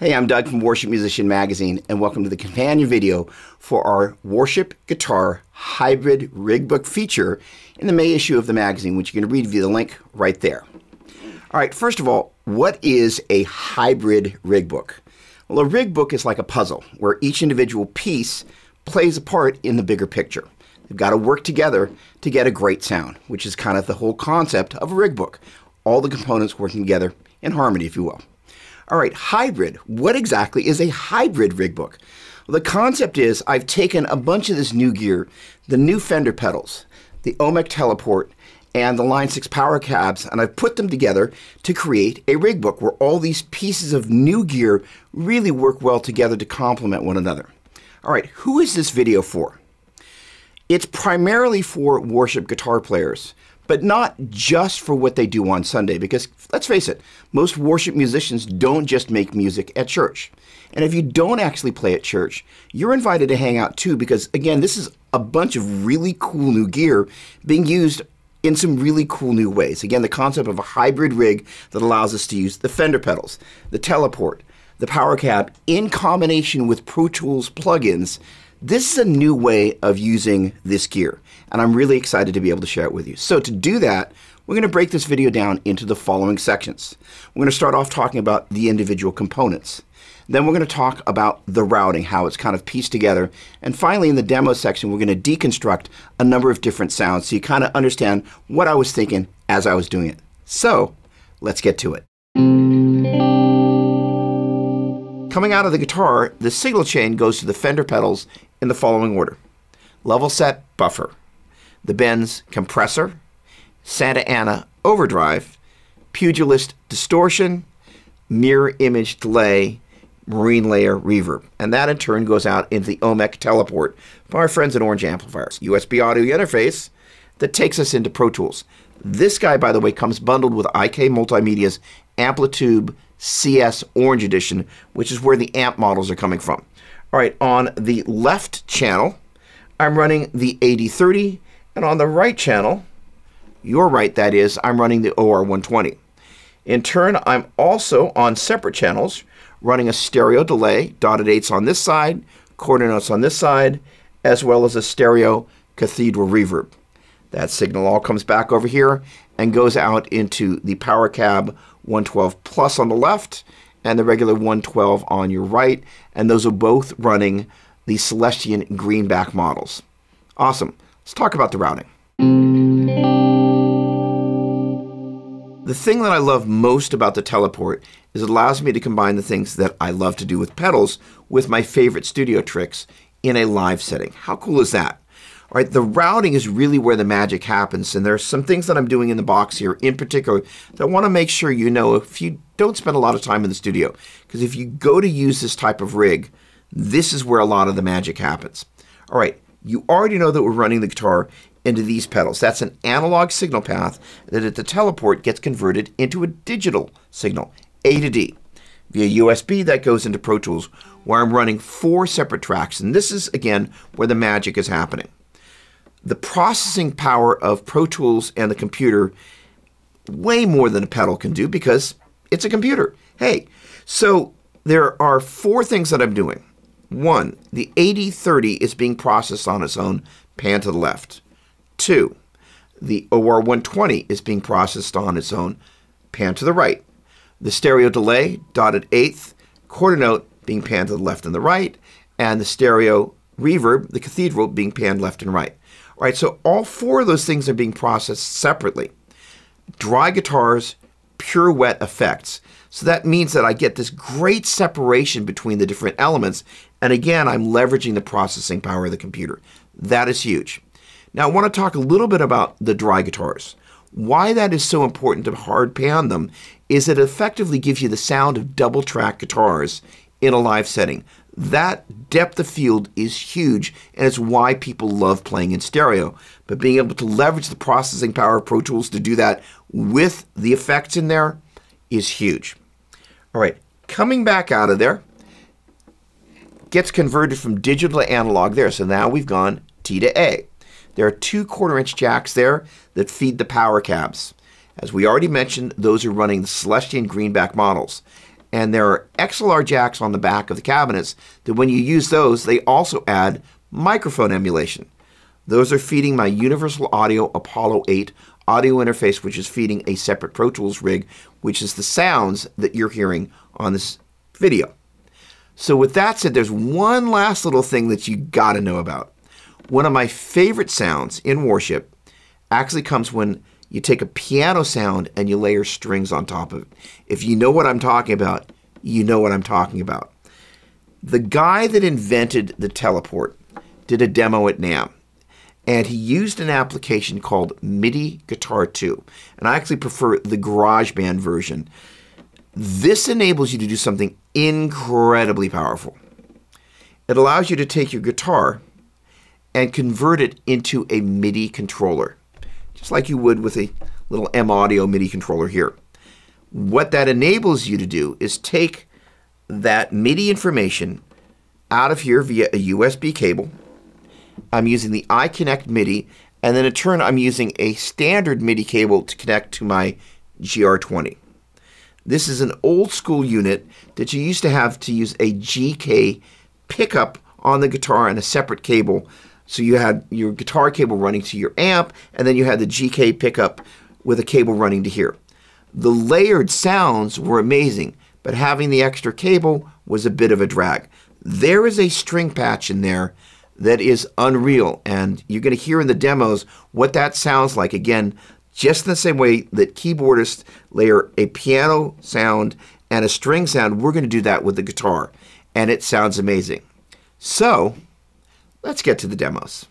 Hey, I'm Doug from Worship Musician Magazine, and welcome to the companion video for our Worship Guitar Hybrid Rig Book feature in the May issue of the magazine, which you can read via the link right there. All right, first of all, what is a hybrid rig book? Well, a rig book is like a puzzle where each individual piece plays a part in the bigger picture. They've got to work together to get a great sound, which is kind of the whole concept of a rig book. All the components working together in harmony, if you will. All right, hybrid. What exactly is a hybrid rig book? Well, the concept is I've taken a bunch of this new gear, the new Fender pedals, the OMEC teleport, and the Line 6 Powercabs, and I've put them together to create a rig book where all these pieces of new gear really work well together to complement one another. All right, who is this video for? It's primarily for worship guitar players, but not just for what they do on Sunday, because let's face it, most worship musicians don't just make music at church. And if you don't actually play at church, you're invited to hang out too, because again, this is a bunch of really cool new gear being used in some really cool new ways. Again, the concept of a hybrid rig that allows us to use the Fender pedals, the teleport, the Powercab in combination with Pro Tools plugins. This is a new way of using this gear, and I'm really excited to be able to share it with you. So to do that, we're going to break this video down into the following sections. We're going to start off talking about the individual components. Then we're going to talk about the routing, how it's kind of pieced together. And finally, in the demo section, we're going to deconstruct a number of different sounds so you kind of understand what I was thinking as I was doing it. So let's get to it. Coming out of the guitar, the signal chain goes to the Fender pedals in the following order: level set buffer, the Benz compressor, Santa Ana overdrive, pugilist distortion, mirror image delay, marine layer reverb. And that in turn goes out into the OMEC teleport from our friends at Orange Amplifiers, USB audio interface that takes us into Pro Tools. This guy, by the way, comes bundled with IK Multimedia's Amplitude CS Orange Edition, which is where the amp models are coming from. All right, on the left channel, I'm running the 8030, and on the right channel, your right that is, I'm running the OR120. In turn, I'm also on separate channels running a stereo delay, dotted eights on this side, quarter notes on this side, as well as a stereo cathedral reverb. That signal all comes back over here and goes out into the Powercab 112 Plus on the left and the regular 112 on your right, and those are both running the Celestion greenback models. Awesome. Let's talk about the routing. The thing that I love most about the teleport is it allows me to combine the things that I love to do with pedals with my favorite studio tricks in a live setting. How cool is that? All right, the routing is really where the magic happens, and there's some things that I'm doing in the box here in particular that I want to make sure you know if you don't spend a lot of time in the studio. Because if you go to use this type of rig, this is where a lot of the magic happens. All right, you already know that we're running the guitar into these pedals. That's an analog signal path that at the teleport gets converted into a digital signal, A to D. Via USB, that goes into Pro Tools, where I'm running 4 separate tracks. And this is, again, where the magic is happening. The processing power of Pro Tools and the computer, way more than a pedal can do because it's a computer. Hey, so there are 4 things that I'm doing. 1, the 8030 is being processed on its own, pan to the left. 2, the OR120 is being processed on its own, pan to the right. The stereo delay, dotted eighth, quarter note being panned to the left and the right, and the stereo reverb, the cathedral, being panned left and right. All right, so all 4 of those things are being processed separately. Dry guitars, pure wet effects. So that means that I get this great separation between the different elements. And again, I'm leveraging the processing power of the computer. That is huge. Now I want to talk a little bit about the dry guitars. Why that is so important to hard pan them is it effectively gives you the sound of double track guitars in a live setting. That depth of field is huge, and it's why people love playing in stereo. But being able to leverage the processing power of Pro Tools to do that with the effects in there is huge. All right, coming back out of there, gets converted from digital to analog there. So now we've gone T to A. There are 2 1/4-inch jacks there that feed the Powercabs. As we already mentioned, those are running the Celestion Greenback models. And there are XLR jacks on the back of the cabinets that when you use those, they also add microphone emulation. Those are feeding my Universal Audio Apollo 8 audio interface, which is feeding a separate Pro Tools rig, which is the sounds that you're hearing on this video. So with that said, there's one last little thing that you got to know about. One of my favorite sounds in Worship actually comes when you take a piano sound and you layer strings on top of it. If you know what I'm talking about, you know what I'm talking about. The guy that invented the teleport did a demo at NAMM, and he used an application called MIDI Guitar 2. And I actually prefer the GarageBand version. This enables you to do something incredibly powerful. It allows you to take your guitar and convert it into a MIDI controller, just like you would with a little M-Audio MIDI controller here. What that enables you to do is take that MIDI information out of here via a USB cable. I'm using the iConnect MIDI, and then in turn I'm using a standard MIDI cable to connect to my GR20. This is an old school unit that you used to have to use a GK pickup on the guitar and a separate cable. So you had your guitar cable running to your amp, and then you had the GK pickup with a cable running to here. The layered sounds were amazing, but having the extra cable was a bit of a drag. There is a string patch in there that is unreal, and you're going to hear in the demos what that sounds like. Again, just in the same way that keyboardists layer a piano sound and a string sound, we're going to do that with the guitar, and it sounds amazing. So let's get to the demos.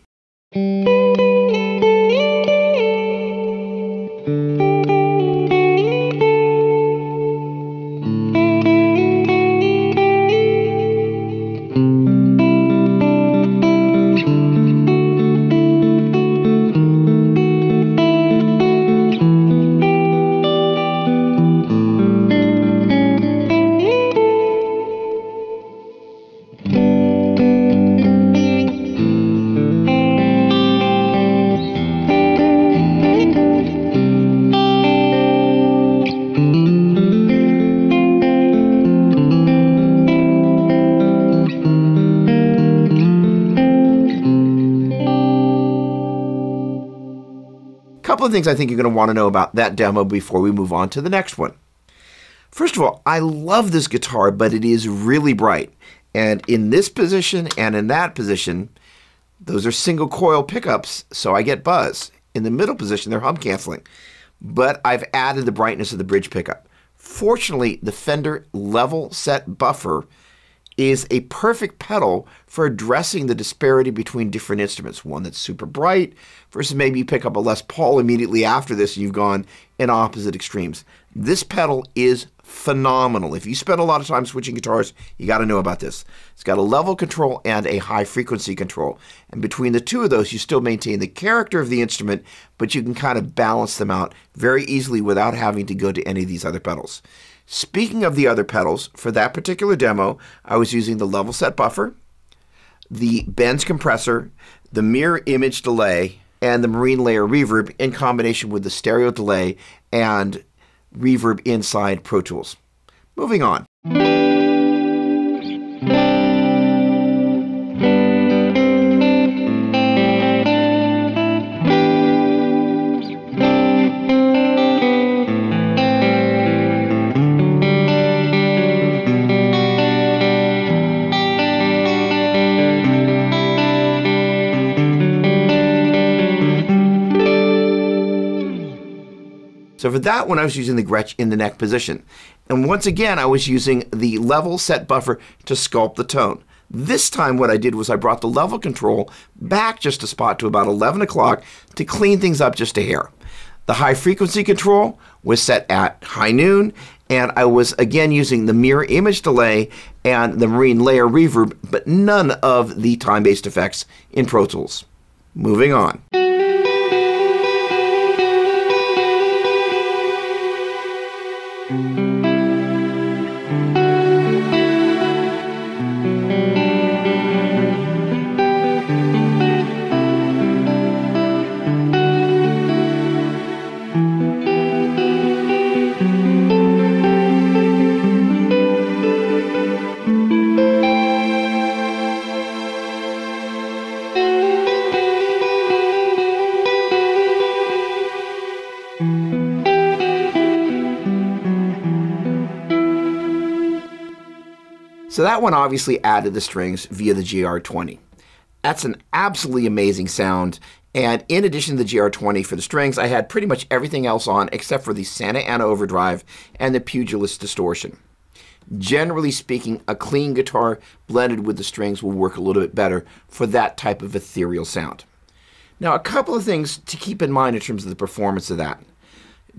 Couple of things I think you're going to want to know about that demo before we move on to the next one. First of all, I love this guitar, but it is really bright. And in this position and in that position, those are single coil pickups, so I get buzz. In the middle position, they're hum canceling. But I've added the brightness of the bridge pickup. Fortunately, the Fender level set buffer is a perfect pedal for addressing the disparity between different instruments. One that's super bright versus maybe you pick up a Les Paul immediately after this and you've gone in opposite extremes. This pedal is phenomenal. If you spend a lot of time switching guitars, you got to know about this. It's got a level control and a high frequency control. And between the two of those, you still maintain the character of the instrument, but you can kind of balance them out very easily without having to go to any of these other pedals. Speaking of the other pedals, for that particular demo, I was using the level set buffer, the Benz compressor, the mirror image delay, and the marine layer reverb in combination with the stereo delay and reverb inside Pro Tools. Moving on. So for that one, I was using the Gretsch in the neck position. And once again, I was using the level set buffer to sculpt the tone. This time what I did was I brought the level control back just a spot to about 11 o'clock to clean things up just a hair. The high frequency control was set at high noon, and I was again using the mirror image delay and the marine layer reverb, but none of the time-based effects in Pro Tools. Moving on. So that one obviously added the strings via the GR20. That's an absolutely amazing sound, and in addition to the GR20 for the strings, I had pretty much everything else on except for the Santa Ana overdrive and the Pugilist distortion. Generally speaking, a clean guitar blended with the strings will work a little bit better for that type of ethereal sound. Now, a couple of things to keep in mind in terms of the performance of that.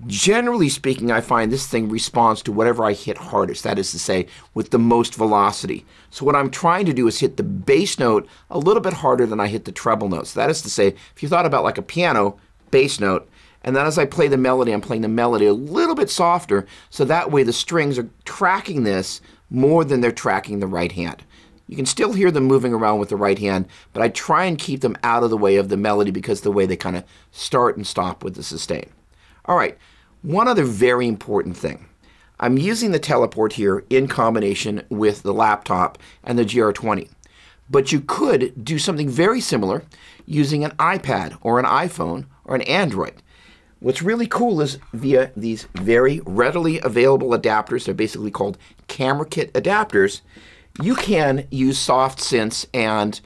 Generally speaking, I find this thing responds to whatever I hit hardest, that is to say, with the most velocity. So what I'm trying to do is hit the bass note a little bit harder than I hit the treble notes. That is to say, if you thought about like a piano bass note, and then as I play the melody, I'm playing the melody a little bit softer, so that way the strings are tracking this more than they're tracking the right hand. You can still hear them moving around with the right hand, but I try and keep them out of the way of the melody because of the way they kind of start and stop with the sustain. All right, one other very important thing. I'm using the teleport here in combination with the laptop and the GR20. But you could do something very similar using an iPad or an iPhone or an Android. What's really cool is via these very readily available adapters, they're basically called camera kit adapters, you can use soft synths and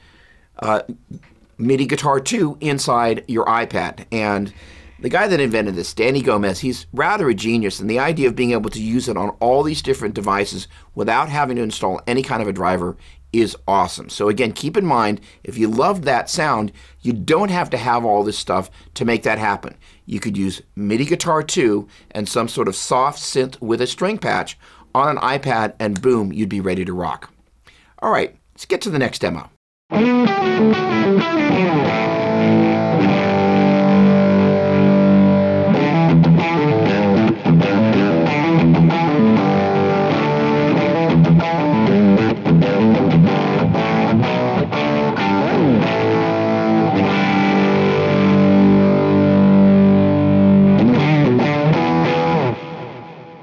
MIDI Guitar 2 inside your iPad. And the guy that invented this, Danny Gomez, he's rather a genius, and the idea of being able to use it on all these different devices without having to install any kind of a driver is awesome. So again, keep in mind, if you love that sound, you don't have to have all this stuff to make that happen. You could use MIDI Guitar 2 and some sort of soft synth with a string patch on an iPad, and boom, you'd be ready to rock. All right, let's get to the next demo.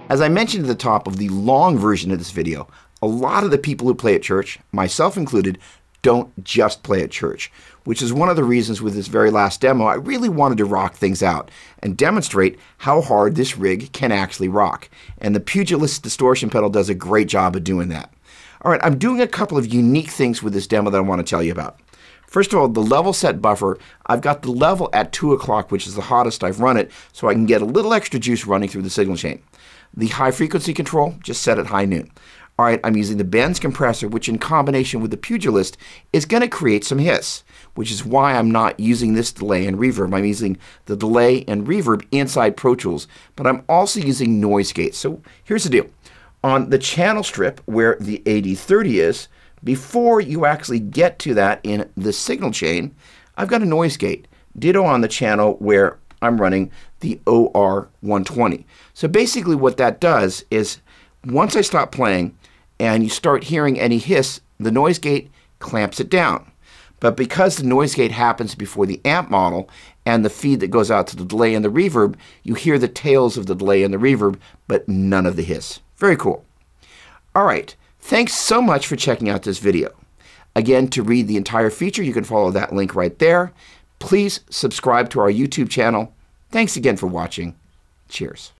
As I mentioned at the top of the long version of this video, a lot of the people who play at church, myself included, don't just play at church, which is one of the reasons with this very last demo, I really wanted to rock things out and demonstrate how hard this rig can actually rock. And the Pugilist distortion pedal does a great job of doing that. All right, I'm doing a couple of unique things with this demo that I want to tell you about. First of all, the level set buffer, I've got the level at 2 o'clock, which is the hottest I've run it, so I can get a little extra juice running through the signal chain. The high frequency control, just set at high noon. All right, I'm using the Benz compressor, which in combination with the Pugilist is going to create some hiss, which is why I'm not using this delay and reverb. I'm using the delay and reverb inside Pro Tools, but I'm also using noise gates. So here's the deal. On the channel strip where the AD30 is, before you actually get to that in the signal chain, I've got a noise gate. Ditto on the channel where I'm running the OR120. So basically what that does is once I stop playing and you start hearing any hiss, the noise gate clamps it down. But because the noise gate happens before the amp model and the feed that goes out to the delay and the reverb, you hear the tails of the delay and the reverb, but none of the hiss. Very cool. All right, thanks so much for checking out this video. Again, to read the entire feature, you can follow that link right there. Please subscribe to our YouTube channel. Thanks again for watching. Cheers.